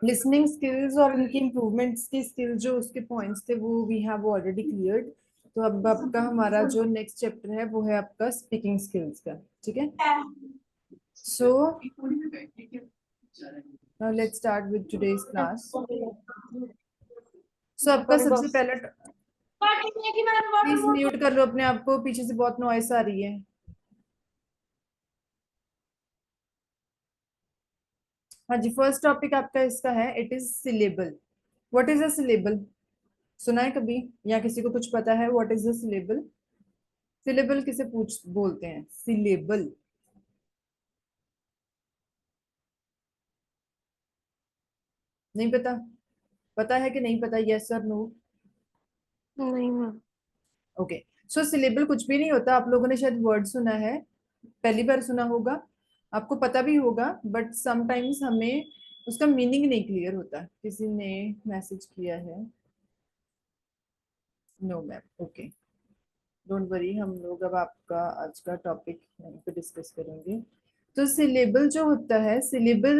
Listening skills और उनकी improvements की स्किल्स जो उसके पॉइंट्स थे वो वी हैव ऑलरेडी क्लियर्ड। तो अब आपका हमारा जो नेक्स्ट चैप्टर है वो है आपका स्पीकिंग स्किल्स का। ठीक है, so now let's start with today's class. So आपका सबसे पहला, प्लीज म्यूट कर लो अपने आप को, पीछे से बहुत नॉइस आ रही है। हाँ जी, फर्स्ट टॉपिक आपका इसका है, it is syllable. What is a syllable? सुना है कभी या किसी को कुछ पता है what is a syllable? Syllable किसे पूछ बोलते हैं? सिलेबल नहीं पता? पता है कि नहीं पता? यस और नो? नहीं मैम। ओके, सो सिलेबल कुछ भी नहीं होता। आप लोगों ने शायद वर्ड सुना है, पहली बार सुना होगा, आपको पता भी होगा, बट समटाइम्स हमें उसका मीनिंग नहीं क्लियर होता। किसी ने मैसेज किया है? No ma'am, okay, don't worry, हम लोग अब आपका आज का टॉपिक यहीं पे डिस्कस करेंगे। तो सिलेबल जो होता है, सिलेबल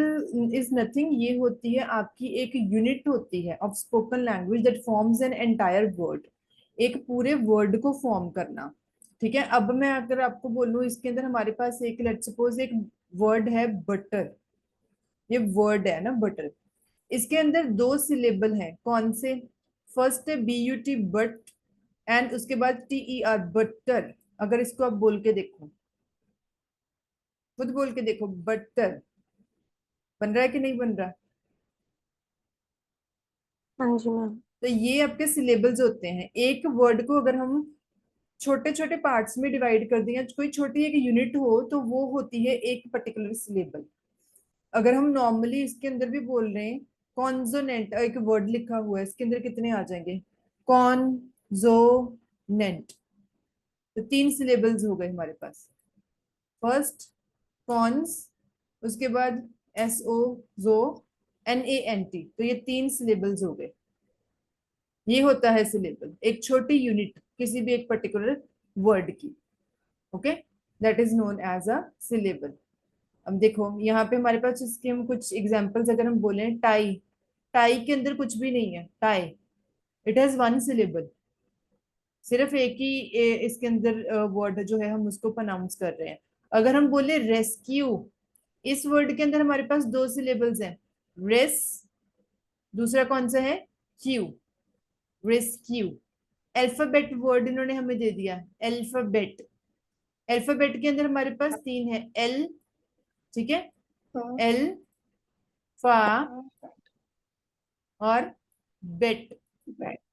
इज नथिंग, ये होती है आपकी एक यूनिट होती है of spoken language that forms an entire word, एक पूरे वर्ड को फॉर्म करना। ठीक है, अब मैं अगर आपको बोलूं इसके अंदर हमारे पास एक, लेट्स सपोज एक वर्ड है बटर, ये वर्ड है ना बटर, इसके अंदर दो सिलेबल हैं, कौन से? फर्स्ट है BUT बट, एंड उसके बाद TER बटर। अगर इसको आप बोल के देखो, खुद बोल के देखो, बटर बन रहा है कि नहीं बन रहा? हाँ जी मैम। तो ये आपके सिलेबल्स होते हैं। एक वर्ड को अगर हम छोटे छोटे पार्ट्स में डिवाइड कर दें या कोई छोटी एक यूनिट हो तो वो होती है एक पर्टिकुलर सिलेबल। अगर हम नॉर्मली इसके अंदर भी बोल रहे हैं, कॉन्सोनेंट, एक वर्ड लिखा हुआ है, इसके अंदर कितने आ जाएंगे? कॉन्सोनेंट। तो तीन सिलेबल्स हो गए हमारे पास। फर्स्ट कॉन्स, उसके बाद SO जो, NANT, तो ये तीन सिलेबल्स हो गए। ये होता है सिलेबल, एक छोटी यूनिट किसी भी एक पर्टिकुलर वर्ड की। Okay, that is known as a syllable. अब देखो यहाँ पे हमारे पास इसके हम कुछ एग्जांपल्स अगर हम बोले, टाई, टाई के अंदर कुछ भी नहीं है, tie, it has one syllable, सिर्फ एक ही इसके अंदर वर्ड जो है हम उसको प्रोनाउंस कर रहे हैं। अगर हम बोले रेस्क्यू, इस वर्ड के अंदर हमारे पास दो सिलेबल्स हैं, रेस, दूसरा कौन सा है? Q, rescue. अल्फाबेट वर्ड इन्होंने हमें दे दिया, अल्फाबेट, अल्फाबेट के अंदर हमारे पास तीन है, एल, ठीक है, एल, फा और बेट,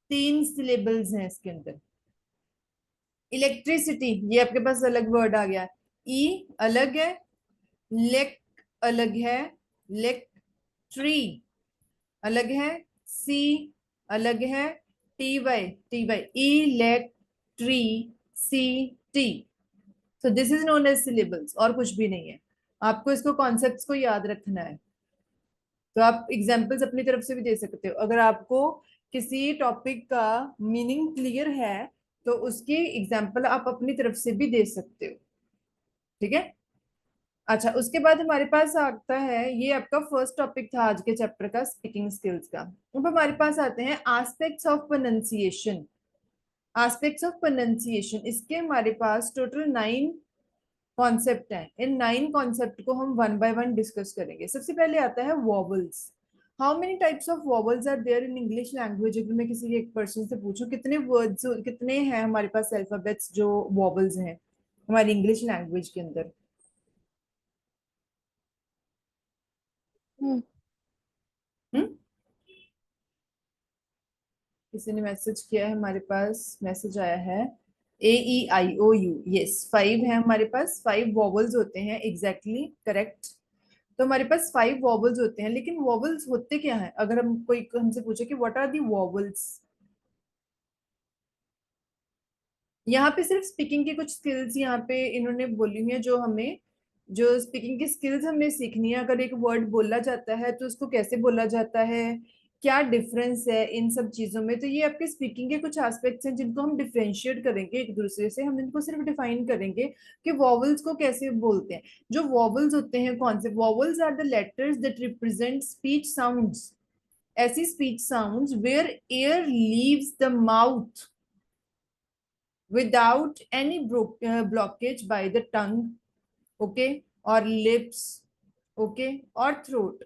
तीन सिलेबल्स हैं इसके अंदर। इलेक्ट्रिसिटी, ये आपके पास अलग वर्ड आ गया, ई अलग है, लेक अलग है, लेक, ट्री अलग है, सी अलग है, T Y electricity. So this is known as syllables, और कुछ भी नहीं है। आपको इसको कॉन्सेप्ट्स को याद रखना है। तो आप एग्जाम्पल्स अपनी तरफ से भी दे सकते हो, अगर आपको किसी टॉपिक का मीनिंग क्लियर है तो उसकी एग्जाम्पल आप अपनी तरफ से भी दे सकते हो। ठीक है, अच्छा, उसके बाद हमारे पास आता है, ये आपका फर्स्ट टॉपिक था आज के चैप्टर का, स्पीकिंग स्किल्स का। अब हमारे पास आते हैं aspects of pronunciation. Aspects of pronunciation, इसके हमारे पास टोटल 9 कॉन्सेप्ट हैं। इन 9 कॉन्सेप्ट को हम वन बाय वन डिस्कस करेंगे। सबसे पहले आता है vowels. How many types of vowels are there in English language? अगर मैं किसी एक पर्सन से पूछूं कितने वर्ड्स, कितने हैं हमारे पास अल्फाबेट्स जो वॉवल्स हैं हमारी इंग्लिश लैंग्वेज के अंदर? हम्म, किसी ने मैसेज किया है, हमारे पास मैसेज आया है, AEIOU, यस, 5 है हमारे पास, 5 वॉवल्स होते हैं, एग्जैक्टली करेक्ट। तो हमारे पास 5 वॉवल्स होते हैं, लेकिन वॉवल्स होते क्या है? अगर हम कोई हमसे पूछे कि व्हाट आर दी वॉवल्स, यहाँ पे सिर्फ स्पीकिंग की कुछ स्किल्स यहाँ पे इन्होंने बोली हुई है, जो हमें, जो स्पीकिंग की स्किल्स हमें सीखनी है। अगर एक वर्ड बोला जाता है तो उसको कैसे बोला जाता है, क्या डिफरेंस है इन सब चीजों में। तो ये आपके स्पीकिंग के कुछ एस्पेक्ट्स हैं जिनको हम डिफरेंशिएट करेंगे एक दूसरे से। हम इनको सिर्फ डिफाइन करेंगे कि वॉवल्स को कैसे बोलते हैं। जो वॉवल्स होते हैं, कौन से vowels are the letters that represent speech sounds. ऐसी speech sounds where air leaves the mouth without any blockage by the tongue, okay, or lips, okay, और throat।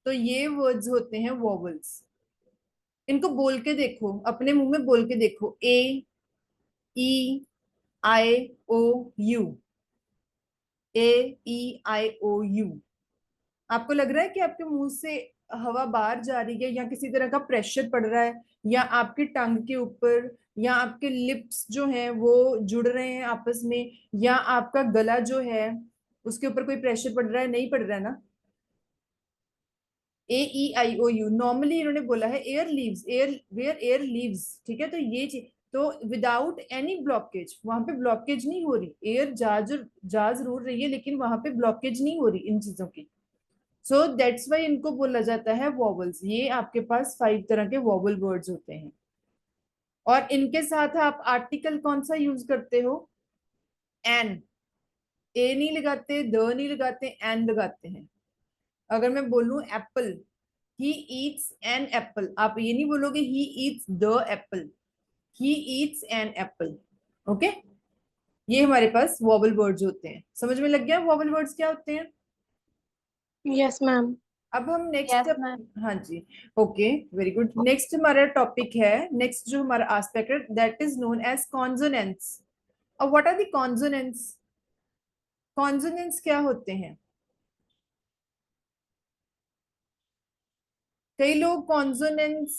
तो ये वर्ड्स होते हैं वॉवल्स। इनको बोल के देखो, अपने मुंह में बोल के देखो। A, E, I, O, U. A, E, I, O, U. आपको लग रहा है कि आपके मुंह से हवा बाहर जा रही है, या किसी तरह का प्रेशर पड़ रहा है, या आपके टंग के ऊपर, या आपके लिप्स जो हैं वो जुड़ रहे हैं आपस में, या आपका गला जो है उसके ऊपर कोई प्रेशर पड़ रहा है? नहीं पड़ रहा है ना। ए, E, I, O, you. Normally इन्होंने बोला है air leaves, air where air leaves, ठीक है। तो ये चीज, तो विदाउट एनी ब्लॉकेज, वहां पे ब्लॉकेज नहीं हो रही, एयर जा जरूर रही है लेकिन वहां पे ब्लॉकेज नहीं हो रही इन चीजों की। सो दैट्स वाई इनको बोला जाता है वॉवल्स। ये आपके पास 5 तरह के वॉवल वर्ड्स होते हैं। और इनके साथ आप आर्टिकल कौन सा यूज करते हो? एन। ए नहीं लगाते, द नहीं लगाते, एन लगाते हैं। अगर मैं बोलूं apple, he eats an apple, आप ये नहीं बोलोगे he eats the apple, he eats an apple. Okay, ये हमारे पास वॉवल वर्ड्स होते हैं। समझ में लग गया वॉवल वर्ड्स क्या होते हैं? Yes ma'am. अब हम नेक्स्ट, यस मैम। हाँ जी, ओके, वेरी गुड। नेक्स्ट हमारा टॉपिक है, नेक्स्ट जो हमारा एस्पेक्ट है that is known as consonants. अब what are the consonants? Consonants क्या होते हैं? कई लोग कॉन्सोनेंट्स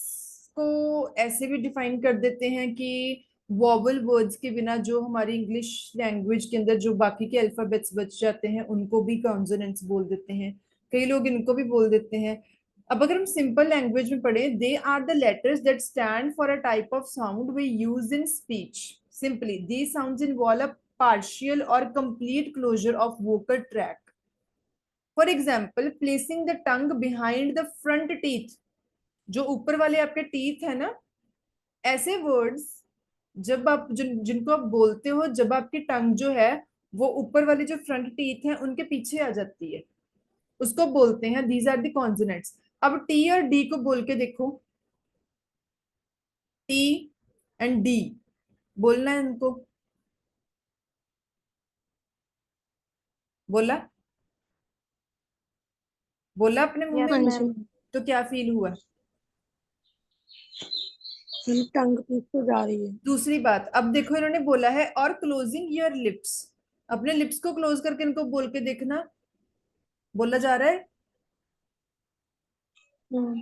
को ऐसे भी डिफाइन कर देते हैं कि वॉवल वर्ड्स के बिना जो हमारी इंग्लिश लैंग्वेज के अंदर जो बाकी के अल्फाबेट्स बच जाते हैं उनको भी कॉन्सोनेंट्स बोल देते हैं। कई लोग इनको भी बोल देते हैं। अब अगर हम सिंपल लैंग्वेज में पढ़े, they are the letters that stand for a type of sound we use in speech. Simply these sounds involve a partial or complete closure of vocal tract. For example, placing the tongue behind the front teeth, जो ऊपर वाले आपके teeth है ना, ऐसे words जब आप जिनको आप बोलते हो जब आपकी टंग जो है वो ऊपर वाले जो फ्रंट टीथ हैं उनके पीछे आ जाती है, उसको बोलते हैं दीज आर द कॉन्सोनेंट्स। अब टी और डी को बोल के देखो, टी एंड डी बोलना है इनको। बोला, बोला अपने मुंह यस में। हाँ जी मैम। मैम। तो क्या फील हुआ? टंग पीछे जा रही है। दूसरी बात, अब देखो इन्होंने बोला है और क्लोजिंग योर लिप्स। अपने लिप्स को क्लोज करके इनको बोल के देखना। बोला जा रहा है? हम्म।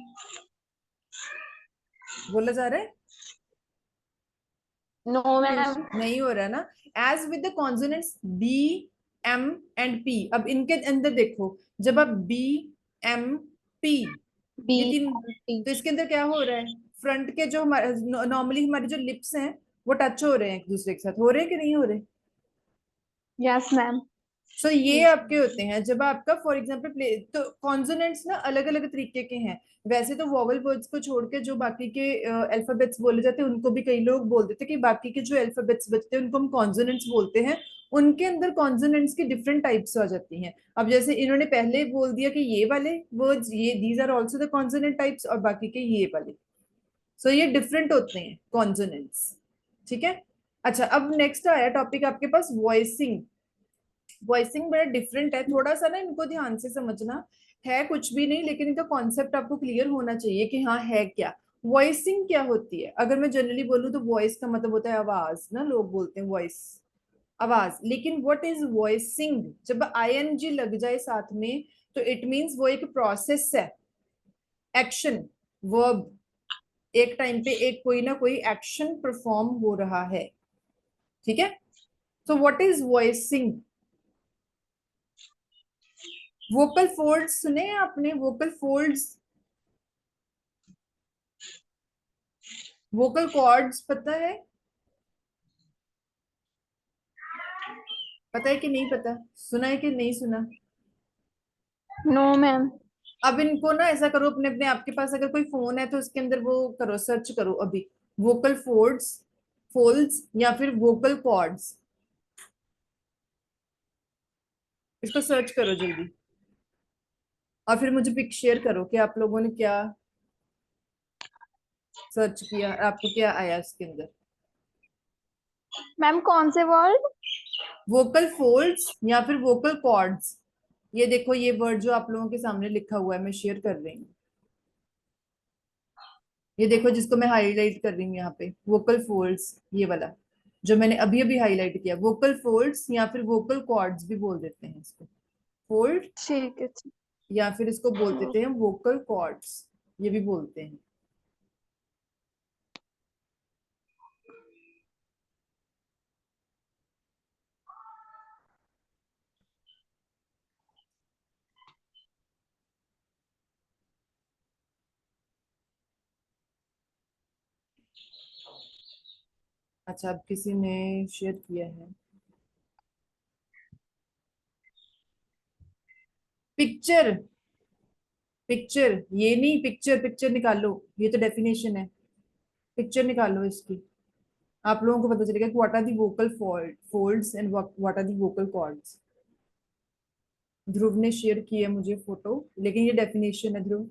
बोला जा रहा है? नो नहीं। मैम। नहीं हो रहा ना। As with the consonants B, M and P. अब इनके अंदर देखो, जब आप बी, एम, पी, बी ये तीन, एम टी। तो इसके अंदर क्या हो रहा है? फ्रंट के जो हमारे नॉर्मली हमारे जो लिप्स हैं वो टच हो रहे हैं एक दूसरे के साथ, हो रहे हैं कि नहीं हो रहे? Yes ma'am. सो ये यस आपके होते हैं जब आपका फॉर एग्जांपल प्ले। तो कॉन्सोनेंट्स ना अलग अलग तरीके के हैं। वैसे तो वॉवल वर्ड्स को छोड़ के जो बाकी के अल्फाबेट्स बोले जाते हैं उनको भी कई लोग बोल देते हैं कि बाकी के जो अल्फाबेट्स बचते हैं उनको हम कॉन्सोनेंट्स बोलते हैं। उनके अंदर कॉन्सोनेंट्स की डिफरेंट टाइप्स आ जाती हैं। अब जैसे इन्होंने पहले बोल दिया कि ये वाले वर्ड्स, ये these are also the consonant types, और बाकी के ये वाले। सो ये डिफरेंट होते हैं कॉन्सोनेंट्स, ठीक है। अच्छा, अब नेक्स्ट आया टॉपिक आपके पास वॉइसिंग। वॉइसिंग बड़ा डिफरेंट है थोड़ा सा ना, इनको ध्यान से समझना। है कुछ भी नहीं लेकिन इनका कॉन्सेप्ट आपको क्लियर होना चाहिए कि हाँ है क्या। वॉइसिंग क्या होती है? अगर मैं जनरली बोलूँ तो वॉइस का मतलब होता है आवाज ना, लोग बोलते हैं वॉइस, आवाज। लेकिन व्हाट इज वॉइसिंग? जब आईएनजी लग जाए साथ में तो इट मींस वो एक प्रोसेस है, एक्शन, वर्ब। एक टाइम पे एक कोई ना कोई एक्शन परफॉर्म हो रहा है, ठीक है। So what is voicing? Vocal folds सुने हैं आपने? वोकल फोल्ड्स, वोकल कॉर्ड्स पता है? पता है कि नहीं पता? सुना है कि नहीं सुना? No ma'am. अब इनको ना ऐसा करो, अपने अपने आपके पास अगर कोई फोन है तो उसके अंदर वो करो, सर्च करो अभी, वोकल फोल्ड्स, फोल्ड्स या फिर वोकल कॉर्ड्स, इसको सर्च करो जल्दी, और फिर मुझे पिक शेयर करो कि आप लोगों ने क्या सर्च किया, आपको क्या आया इसके अंदर। मैम कौन से वर्ड? वोकल फोल्ड्स या फिर वोकल कॉर्ड्स, ये देखो ये वर्ड जो आप लोगों के सामने लिखा हुआ है, मैं शेयर कर रही हूँ, ये देखो जिसको मैं हाईलाइट कर रही हूँ यहाँ पे, वोकल फोल्ड्स, ये वाला जो मैंने अभी अभी हाईलाइट किया, वोकल फोल्ड्स या फिर वोकल कॉर्ड्स भी बोल देते हैं इसको, फोल्ड ठीक है, ठीक। या फिर इसको बोल देते हैं वोकल कॉर्ड्स, ये भी बोलते हैं। अच्छा, अब किसी ने शेयर किया है पिक्चर, पिक्चर ये नहीं, पिक्चर पिक्चर निकालो, ये तो डेफिनेशन है, पिक्चर निकालो इसकी, आप लोगों को पता चलेगा कि what are the vocal folds and what are the vocal cords. Dhruv ने शेयर की है मुझे फोटो, लेकिन ये डेफिनेशन है ध्रुव,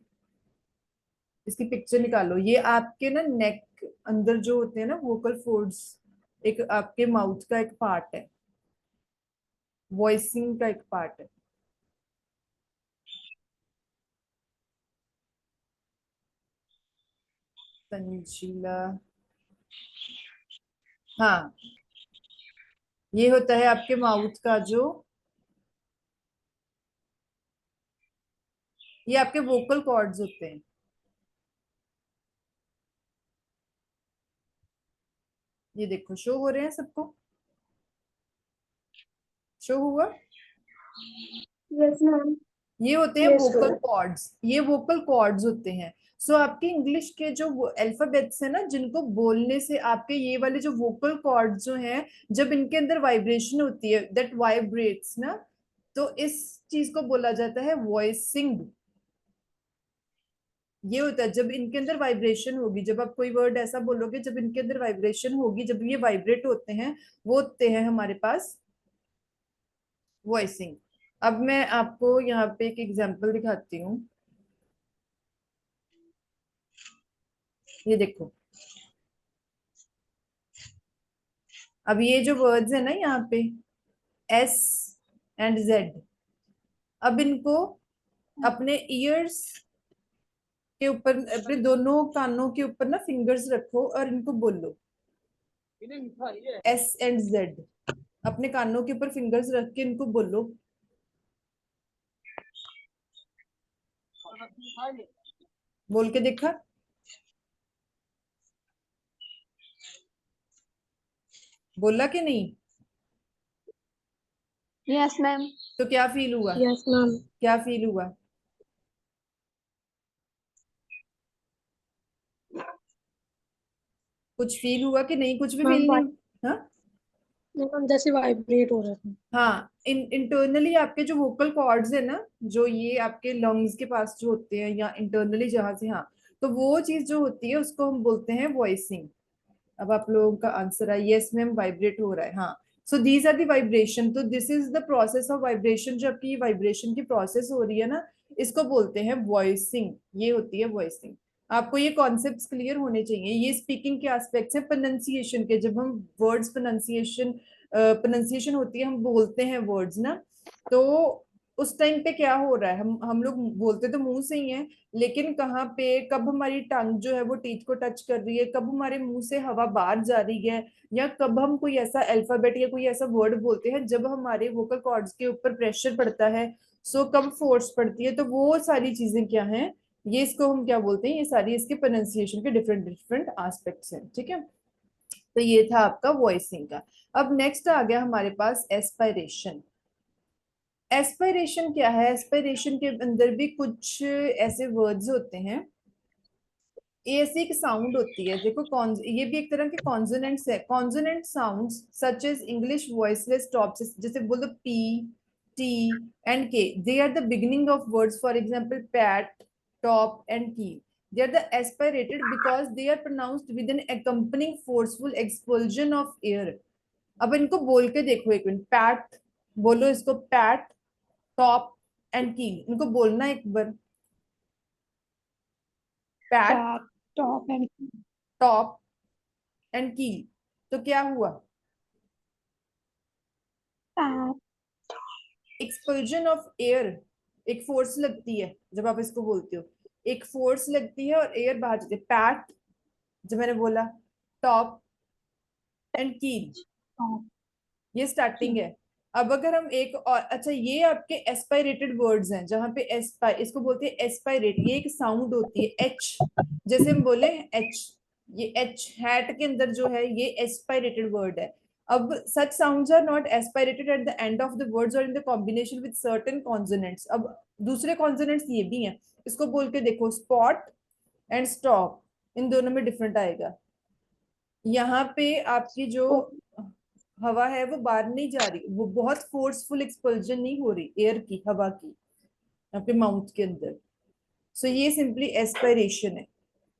इसकी पिक्चर निकालो, ये आपके ना नेक अंदर जो होते हैं ना वोकल फोल्ड्स, एक आपके माउथ का एक पार्ट है, वॉइसिंग का एक पार्ट है। संजीला, हाँ, ये होता है आपके माउथ का जो, ये आपके वोकल कॉर्ड्स होते हैं, ये देखो शो हो रहे हैं सबको, शो हुआ, यस मैम। ये होते हैं यस वोकल मैम। कॉर्ड्स, ये वोकल कॉर्ड्स होते हैं। सो आपके इंग्लिश के जो अल्फाबेट्स है ना, जिनको बोलने से आपके ये वाले जो वोकल कॉर्ड्स जो हैं, जब इनके अंदर वाइब्रेशन होती है, दैट वाइब्रेट्स ना, तो इस चीज को बोला जाता है वॉइसिंग। ये होता है जब इनके अंदर वाइब्रेशन होगी, जब आप कोई वर्ड ऐसा बोलोगे जब इनके अंदर वाइब्रेशन होगी, जब ये वाइब्रेट होते हैं, वो होते हैं हमारे पास वॉइसिंग। अब मैं आपको यहाँ पे एक एग्जांपल दिखाती हूँ, ये देखो, अब ये जो वर्ड्स है ना यहाँ पे, एस एंड जेड, अब इनको अपने ईयर्स के ऊपर, अपने दोनों कानों के ऊपर ना फिंगर्स रखो और इनको बोलो, एस एंड जेड, अपने कानों के ऊपर फिंगर्स रख के इनको बोलो, बोल के देखा, बोला कि नहीं, यस मैम। तो क्या फील हुआ, यस मैम। क्या फील हुआ, कुछ फील हुआ कि नहीं, कुछ भी मैम फील नहीं। हाँ, मैम जैसे वाइब्रेट हो रहा था। हाँ, इंटरनली आपके जो वोकल कॉर्ड्स है ना, जो ये आपके लंग्स के पास जो होते हैं या इंटरनली जहां से, हाँ, तो वो चीज जो होती है उसको हम बोलते हैं वॉइसिंग। अब आप लोगों का आंसर है यस मैम, वाइब्रेट हो रहा है, हाँ। So these are the vibration, तो this is the process of vibration, जो आपकी वाइब्रेशन की प्रोसेस हो रही है ना, इसको बोलते हैं वॉइसिंग, ये होती है वॉइसिंग। आपको ये कॉन्सेप्ट्स क्लियर होने चाहिए, ये स्पीकिंग के एस्पेक्ट्स हैं, प्रोनाउंसिएशन के, जब हम वर्ड्स प्रोनाउंसिएशन होती है, हम बोलते हैं वर्ड्स ना, तो उस टाइम पे क्या हो रहा है, हम लोग बोलते तो मुंह से ही हैं, लेकिन कहाँ पे, कब हमारी टंग जो है वो टीथ को टच कर रही है, कब हमारे मुंह से हवा बाहर जा रही है, या कब हम कोई ऐसा अल्फाबेट या कोई ऐसा वर्ड बोलते हैं जब हमारे वोकल कॉर्ड्स के ऊपर प्रेशर पड़ता है, सो कब फोर्स पड़ती है, तो वो सारी चीजें क्या हैं, ये इसको हम क्या बोलते हैं, ये सारी इसके प्रोनाउंसिएशन के डिफरेंट डिफरेंट एस्पेक्ट्स हैं, ठीक है। तो ये था आपका वॉइसिंग का। अब नेक्स्ट आ गया हमारे पास एस्पायरेशन। एस्पायरेशन क्या है, एस्पायरेशन के अंदर भी कुछ ऐसे वर्ड्स होते हैं, ये ऐसी एक साउंड होती है, देखो कौन, ये भी एक तरह के कॉन्सोनेंट्स है, consonant sounds such as English voiceless stops, जैसे बोलो P, T and K. They are the beginning of words. For example, pat, top, and keel. They are the aspirated because they are pronounced with an accompanying forceful expulsion of air. अब इनको बोल के देखो एक minute. PAT बोलो इसको. PAT, top and कील. इनको बोलना एक बार. Pat, Pat, top and top and keel. तो क्या हुआ? pat, expulsion of air. एक फोर्स लगती है जब आप इसको बोलते हो. एक फोर्स लगती है और एयर बाहर जाती है. पैट जो मैंने बोला. टॉप एंड कील. top. ये स्टार्टिंग है. अब अगर हम एक और, अच्छा ये आपके एस्पायरेटेड वर्ड्स हैं जहां पे एस्पाय, इसको बोलते हैं एस्पायरेट. ये एक साउंड होती है एच. जैसे हम बोले एच, ये एच हैट के अंदर जो है ये एस्पायरेटेड वर्ड है. अब such sounds are not aspirated at the end of the words or in the combination with certain consonants. अब दूसरे consonants ये भी हैं. इसको बोल के देखो. spot एंड स्टॉप, इन दोनों में डिफरेंट आएगा. यहाँ पे आपकी जो हवा है वो बाहर नहीं जा रही. वो बहुत फोर्सफुल एक्सपल्जन नहीं हो रही एयर की, हवा की आपके माउथ के अंदर. सो ये सिंपली एस्पायरेशन है.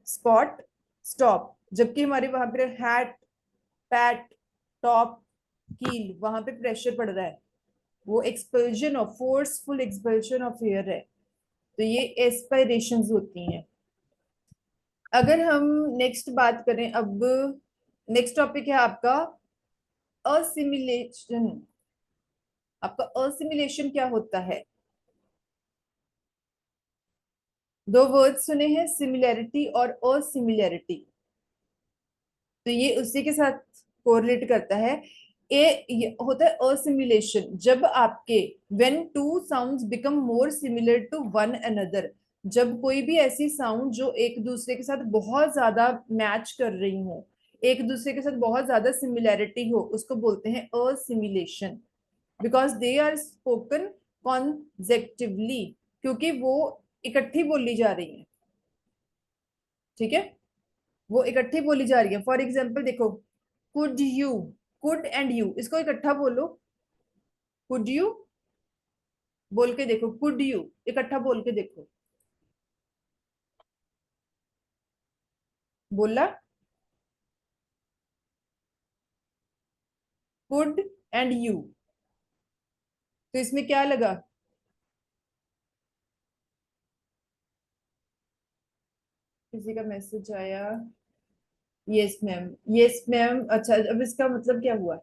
Spot, stop. जबकि हमारे वहां पे हैट, पैट, टॉप, कील, वहां पे प्रेशर पड़ रहा है. वो expulsion of, forceful expulsion of air है. तो ये एस्पायरेशंस होती हैं. अगर हम नेक्स्ट बात करें, अब नेक्स्ट टॉपिक है आपका असिमिलेशन. आपका असिमिलेशन क्या होता है? दो वर्ड सुने हैं, सिमिलैरिटी और असिमिलैरिटी. तो ये उसी के साथ कोरिलेट करता है. ये होता है असिमिलेशन जब आपके when two sounds become more similar to one another. जब कोई भी ऐसी साउंड जो एक दूसरे के साथ बहुत ज्यादा मैच कर रही हो, एक दूसरे के साथ बहुत ज्यादा सिमिलैरिटी हो, उसको बोलते हैं assimilation. Because they are spoken conjunctively, क्योंकि वो इकट्ठी बोली जा रही है. ठीक है, वो इकट्ठी बोली जा रही है. फॉर एग्जाम्पल देखो, could you, could and you, इसको इकट्ठा बोलो. कुड यू बोल के देखो. कुड यू इकट्ठा बोल के देखो. बोला कुड एंड यू. तो इसमें क्या लगा? किसी का मैसेज आया. Yes ma'am, yes ma'am. अच्छा, अब इसका मतलब क्या हुआ?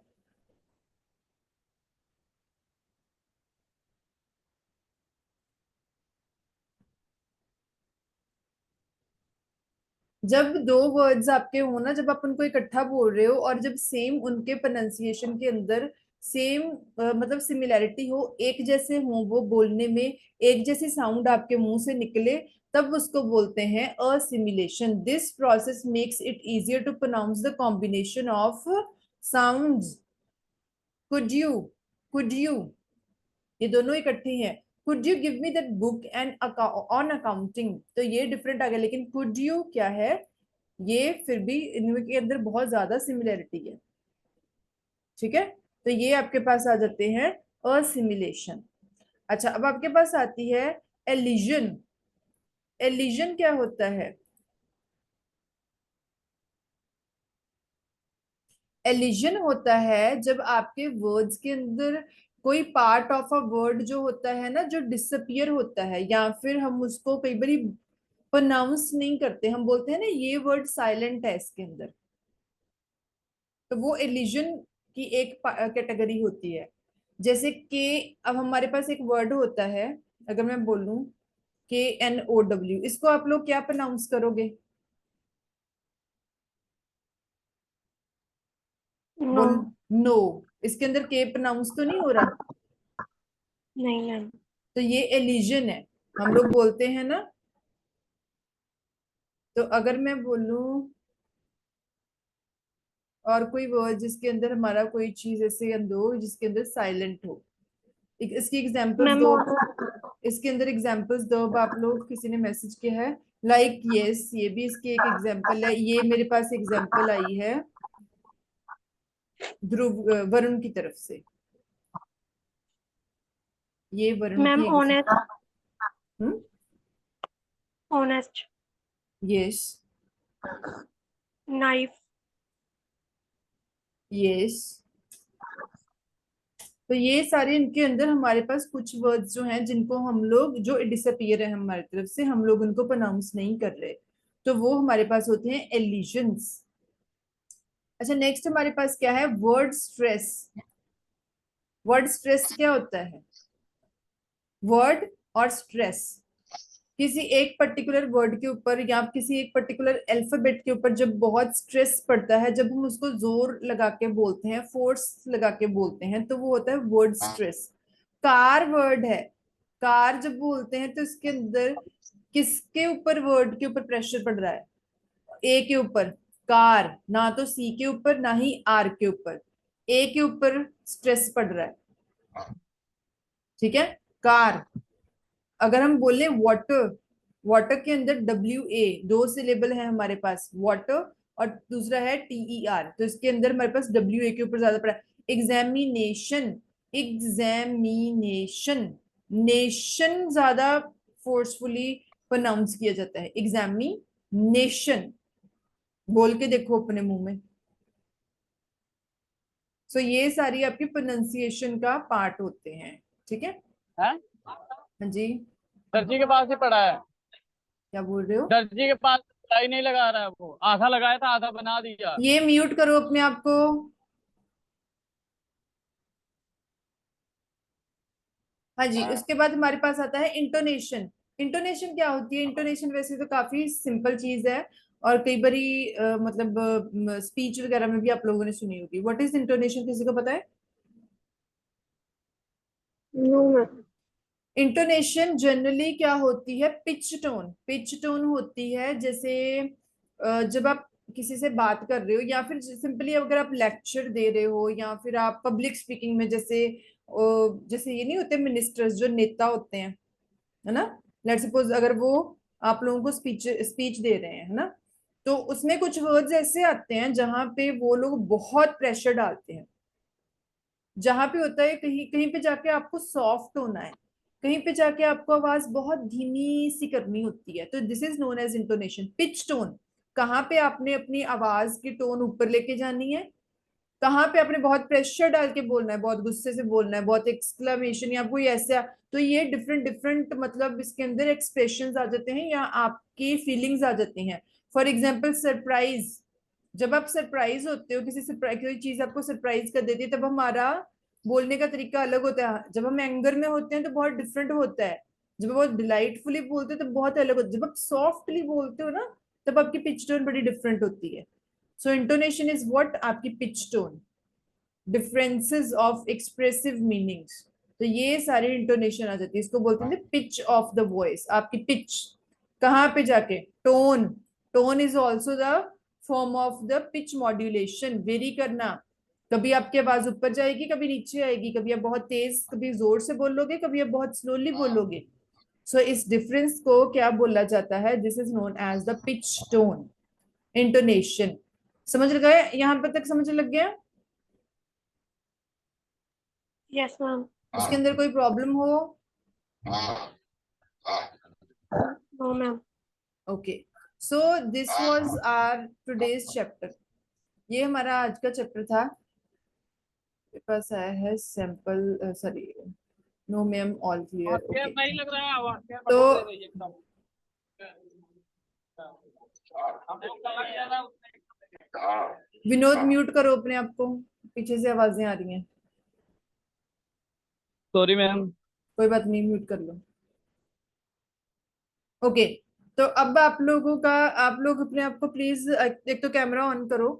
जब दो वर्ड्स आपके हो ना, जब आप उनको इकट्ठा बोल रहे हो और जब सेम उनके प्रोनाउंसिएशन के अंदर सेम मतलब सिमिलैरिटी हो, एक जैसे हो वो बोलने में, एक जैसी साउंड आपके मुंह से निकले, तब उसको बोलते हैं assimilation. This process makes it easier to pronounce the combination of sounds. Could you, could you, ये दोनों इकट्ठे हैं. Could you give me that book and on accounting, तो ये डिफरेंट आ गया. लेकिन कुड यू क्या है, ये फिर भी इनके अंदर बहुत ज्यादा सिमिलैरिटी है. ठीक है, तो ये आपके पास आ जाते हैं असिमिलेशन. अच्छा, अब आपके पास आती है एलिजन. एलिजन क्या होता है? एलिजन होता है जब आपके वर्ड्स के अंदर कोई पार्ट ऑफ अ वर्ड जो होता है ना, जो डिसअपियर होता है, या फिर हम उसको कई बार प्रोनाउंस नहीं करते, हम बोलते हैं ना ये वर्ड साइलेंट है इसके अंदर. तो वो एलिजन की एक कैटेगरी होती है. जैसे के, अब हमारे पास एक वर्ड होता है, अगर मैं बोलूं KNOW, इसको आप लोग क्या प्रोनाउंस करोगे? No. बोल. नो. इसके अंदर के प्रोनाउंस तो नहीं हो रहा. नहीं मैम. तो ये एलिजन है, हम लोग बोलते हैं ना. तो अगर मैं बोलूं और कोई वर्ड जिसके अंदर हमारा कोई चीज ऐसे दो जिसके अंदर साइलेंट हो, इसकी एग्जांपल्स मैम दो. और इसके अंदर एग्जांपल्स दो. अब आप लोग, किसी ने मैसेज किया है लाइक यस, ये भी इसकी एक एग्जांपल है. ये मेरे पास एग्जांपल आई है ध्रुव, वरुण की तरफ से. ये वर्ण मैम की honest, honest, yes knife, yes. तो ये सारे इनके अंदर हमारे पास कुछ वर्ड्स जो हैं जिनको हम लोग जो डिसअपियर है हमारी तरफ से, हम लोग उनको प्रोनाउंस नहीं कर रहे, तो वो हमारे पास होते हैं एलिशंस। अच्छा, नेक्स्ट हमारे पास क्या है? Word stress. वर्ड स्ट्रेस क्या होता है? वर्ड और स्ट्रेस किसी एक पर्टिकुलर वर्ड के ऊपर या किसी एक पर्टिकुलर अल्फाबेट के ऊपर जब बहुत स्ट्रेस पड़ता है, जब हम उसको जोर लगा के बोलते हैं, फोर्स लगा के बोलते हैं, तो वो होता है वर्ड स्ट्रेस। कार वर्ड है, कार जब बोलते हैं तो इसके अंदर किसके ऊपर, वर्ड के ऊपर प्रेशर पड़ रहा है? ए के ऊपर। कार, ना तो सी के ऊपर ना ही आर के ऊपर, ए के ऊपर स्ट्रेस पड़ रहा है। ठीक है, कार। अगर हम बोले वाटर, वाटर के अंदर डब्ल्यू ए, दो सिलेबल है हमारे पास, वाटर और दूसरा है टी ई आर, तो इसके अंदर हमारे पास डब्ल्यू ए के ऊपर ज्यादा पड़ा है। एग्जामिनेशन, एग्जामिनेशन, नेशन ज्यादा फोर्सफुली प्रोनाउंस किया जाता है, एग्जामिनेशन। बोल के देखो अपने मुंह में। सो ये सारी आपकी प्रोनाउंसिएशन का पार्ट होते हैं। ठीक है, हैं? हाँ जी, दर्जी के पास ही पड़ा है। क्या बोल रहे हो? दर्जी के पास सिलाई नहीं लगा रहा है, वो आधा लगाया था आधा बना दिया। ये म्यूट करो अपने आप को। हाँ जी, उसके बाद हमारे पास आता है इंटोनेशन। इंटोनेशन क्या होती है? इंटोनेशन वैसे तो काफी सिंपल चीज है, और कई बारी मतलब स्पीच वगैरह में भी आप लोगों ने सुनी होगी। व्हाट इज इंटोनेशन, किसी को पता है? नो मैम, इंटोनेशन जनरली क्या होती है? Pitch tone. पिच टोन होती है जैसे जब आप किसी से बात कर रहे हो, या फिर सिंपली अगर आप लेक्चर दे रहे हो, या फिर आप पब्लिक स्पीकिंग में, जैसे जैसे ये नहीं होते मिनिस्टर्स, जो नेता होते हैं, है ना? लेट सपोज अगर वो आप लोगों को स्पीच स्पीच दे रहे हैं, है ना, तो उसमें कुछ वर्ड्स ऐसे आते हैं जहां पे वो लोग बहुत प्रेशर डालते हैं। जहां पे होता है कहीं कहीं पे जाके आपको सॉफ्ट होना है, कहीं पे जाके आपको आवाज बहुत धीमी सी करनी होती है, तो this is known as intonation. Pitch tone, कहाँ पे आपने अपनी आवाज की टोन ऊपर लेके जानी है, कहाँ पे आपने बहुत प्रेशर डाल के बोलना है, बहुत गुस्से से बोलना है, बहुत एक्सक्लेमेशन या कोई ऐसा। तो ये डिफरेंट डिफरेंट मतलब इसके अंदर एक्सप्रेशंस आ जाते हैं या आपकी फीलिंग्स आ जाती हैं। फॉर एग्जाम्पल सरप्राइज, जब आप सरप्राइज होते हो, किसी सरप्राइज कोई चीज आपको सरप्राइज कर देती है, तब हमारा बोलने का तरीका अलग होता है। जब हम एंगर में होते हैं तो बहुत डिफरेंट होता है, जब हम बहुत डिलाइटफुली बोलते हैं तो बहुत अलग होता है, जब आप सॉफ्टली बोलते हो ना, तब आपकी पिच टोन बड़ी डिफरेंट होती है। सो इंटोनेशन इज व्हाट, आपकी pitch tone, differences of expressive meanings. तो ये सारी इंटोनेशन आ जाती है, इसको बोलते हैं पिच ऑफ द वॉइस। आपकी पिच कहाँ पे जाके, tone. Tone is also the form of the pitch modulation, very करना। कभी आपकी आवाज ऊपर जाएगी, कभी नीचे आएगी, कभी आप बहुत तेज, कभी जोर से बोलोगे, कभी आप बहुत स्लोली बोलोगे। सो इस डिफरेंस को क्या बोला जाता है? This is known as the pitch tone, intonation. समझ लगा है? यहाँ पर तक समझ लग गया? यस मैम, उसके अंदर कोई प्रॉब्लम हो? No ma'am, okay, so this was our today's chapter. ये हमारा आज का चैप्टर था। मेरे पास आया है sample, sorry, no ma'am, all और क्लियर, क्या ओके। नहीं लग रहा है, और क्या तो बटन दे रही है एकदम। हमको लग जा रहा है। विनोद म्यूट करो अपने आप को, पीछे से आवाजें आ रही हैं। Sorry ma'am. कोई बात नहीं, म्यूट कर लो। ओके, तो अब आप लोगों का, आप लोग अपने आप को प्लीज एक तो कैमरा ऑन करो।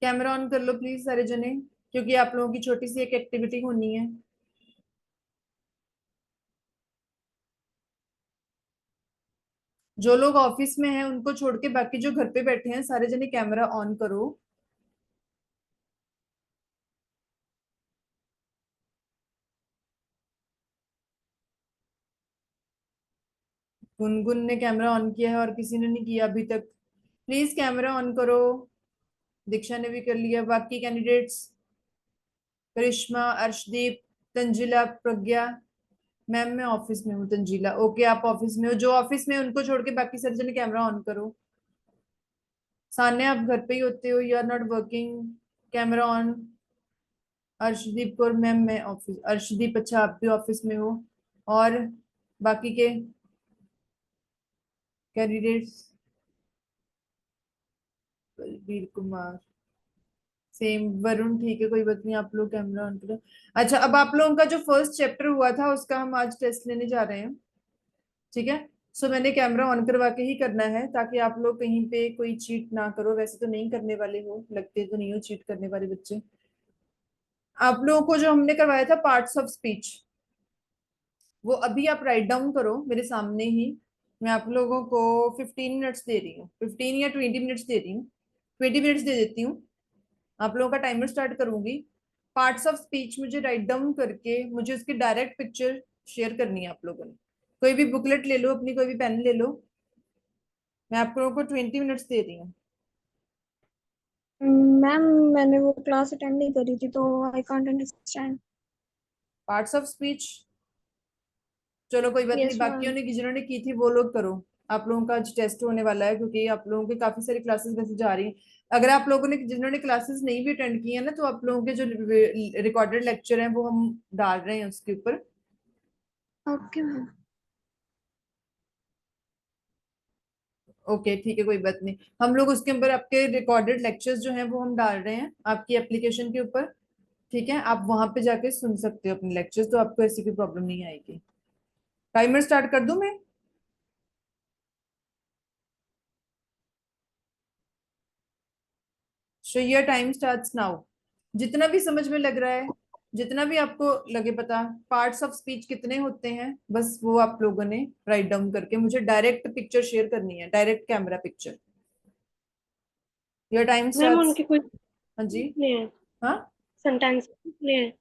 कैमरा ऑन कर लो प्लीज सारे जने, क्योंकि आप लोगों की छोटी सी एक एक्टिविटी होनी है। जो लोग ऑफिस में हैं उनको छोड़ के बाकी जो घर पे बैठे हैं सारे जने कैमरा ऑन करो। गुनगुन ने कैमरा ऑन किया है और किसी ने नहीं किया अभी तक। प्लीज कैमरा ऑन करो। दीक्षा ने भी कर लिया, बाकी कैंडिडेट्स करिश्मा, अर्शदीप, तंजिला, प्रज्ञा। मैम मैं ऑफिस में हूँ तंजीला। ओके आप ऑफिस में हो, जो ऑफिस में है, उनको छोड़ के बाकी सारे जने कैमरा ऑन करो। सान्या आप घर पे ही होते हो, you are not working, camera on. Arshdeep और मैम मैं ऑफिस, अर्शदीप अच्छा आप भी ऑफिस में हो। और बाकी के कैंडिडेट्स, बलबीर कुमार, सेम, वरुण ठीक है कोई बात नहीं, आप लोग कैमरा ऑन करो। अच्छा अब आप लोगों का जो फर्स्ट चैप्टर हुआ था उसका हम आज टेस्ट लेने जा रहे हैं, ठीक है। सो मैंने कैमरा ऑन करवा के ही करना है ताकि आप लोग कहीं पे कोई चीट ना करो, वैसे तो नहीं करने वाले हो, लगते तो नहीं हो चीट करने वाले बच्चे। आप लोगों को जो हमने करवाया था पार्ट्स ऑफ स्पीच, वो अभी आप राइट डाउन करो मेरे सामने ही। मैं आप लोगों को 15 मिनट्स दे रही हूँ, 15 या 20 मिनट्स दे रही हूँ, 20 मिनट्स दे देती हूँ। आप लोगों का टाइमर स्टार्ट करूंगी। पार्ट्स ऑफ स्पीच मुझे राइट डाउन करके मुझे उसकी डायरेक्ट पिक्चर शेयर करनी है आप लोगों ने। कोई भी बुकलेट ले लो अपनी, कोई भी पेन ले लो। मैं आप लोगों को 20 मिनट्स दे रही हूँ। मैम मैंने वो क्लास अटेंड नहीं करी थी तो I can't understand. Parts of speech, चलो कोई बात नहीं, यस बाकियों मैम। ने जिन्होंने की थी वो लोग करो। आप लोगों का आज टेस्ट होने वाला है क्योंकि आप लोगों की काफी सारी क्लासेस वैसे जा रही हैं। अगर आप लोगों ने जिन्होंने क्लासेस नहीं भी अटेंड की है ना, तो आप लोगों के जो रिकॉर्डेड लेक्चर हैं वो हम डाल रहे हैं उसके ऊपर। Okay ma'am. ओके ठीक है कोई बात नहीं, हम लोग उसके ऊपर आपके रिकॉर्डेड लेक्चर्स जो हैं वो हम डाल रहे हैं आपकी एप्लीकेशन के ऊपर। ठीक है आप वहां पे जाके सुन सकते हो अपने लेक्चर्स, तो आपको ऐसी कोई प्रॉब्लम नहीं आएगी। टाइमर स्टार्ट कर दूं मैं? So your time starts now. जितना भी समझ में लग रहा है, जितना भी आपको लगे पता, पार्ट्स ऑफ स्पीच कितने होते हैं, बस वो आप लोगों ने राइट डाउन करके मुझे डायरेक्ट पिक्चर शेयर करनी है, direct camera picture. Your time ma'am starts. उनके कोई हाँ जी। नहीं है, हाँ सेंटेंस नहीं है।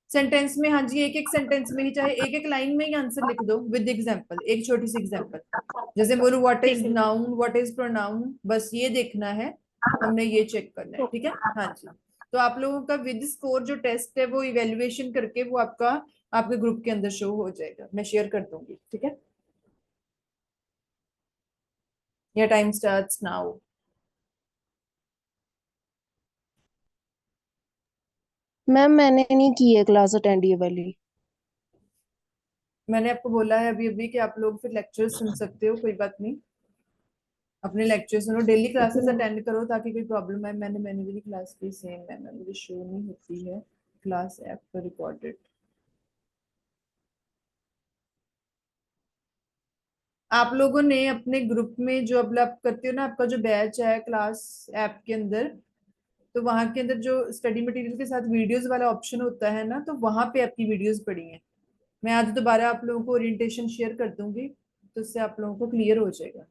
सेंटेंस में, हाँ जी, एक एक सेंटेंस में ही, चाहे एक एक लाइन में ही आंसर लिख दो विद एग्जांपल, एक छोटी सी एग्जांपल। जैसे बोलूं व्हाट ठीक इज है। नाउन, व्हाट इज प्रोनाउन, बस ये देखना है, हमने ये चेक करना है, ठीक है। हाँ जी। तो आप लोगों का विद स्कोर जो टेस्ट है वो इवेल्युएशन करके वो आपका आपके ग्रुप के अंदर शो हो जाएगा, मैं शेयर कर दूंगी, ठीक है। या टाइम स्टार्ट्स नाउ। मैम मैंने नहीं की है क्लास अटेंड ये वाली। मैंने आपको बोला है अभी अभी कि आप लोग फिर लेक्चर सुन सकते हो, कोई बात नहीं, अपने लेक्चर सुनो, डेली क्लासेस अटेंड करो ताकि कोई प्रॉब्लम है। मैंने मेरी क्लास की सेम है, मुझे शो नहीं होती है क्लास ऐप पर रिकॉर्डेड। आप लोगों ने अपने ग्रुप में जो अब आप करते हो ना, आपका जो बैच है क्लास ऐप के अंदर, तो वहां के अंदर जो स्टडी मटेरियल के साथ वीडियोस वाला ऑप्शन होता है ना, तो वहां पे आपकी वीडियोस पड़ी हैं। मैं आज दोबारा आप लोगों को ओरिएंटेशन शेयर कर दूंगी, तो उससे आप लोगों को क्लियर हो जाएगा।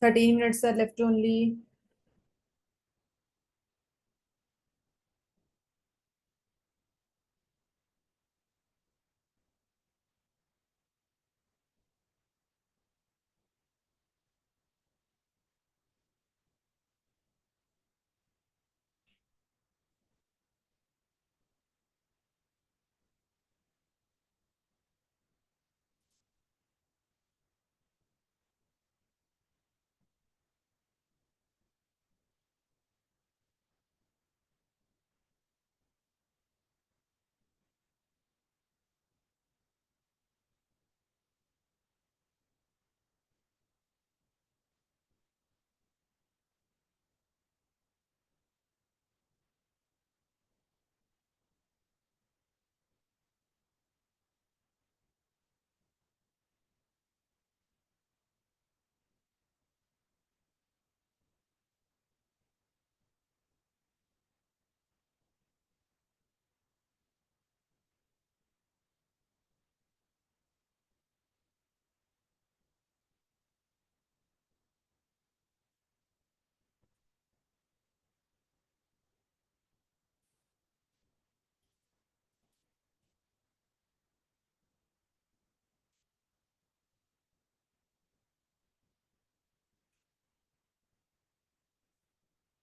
13 minutes are left only.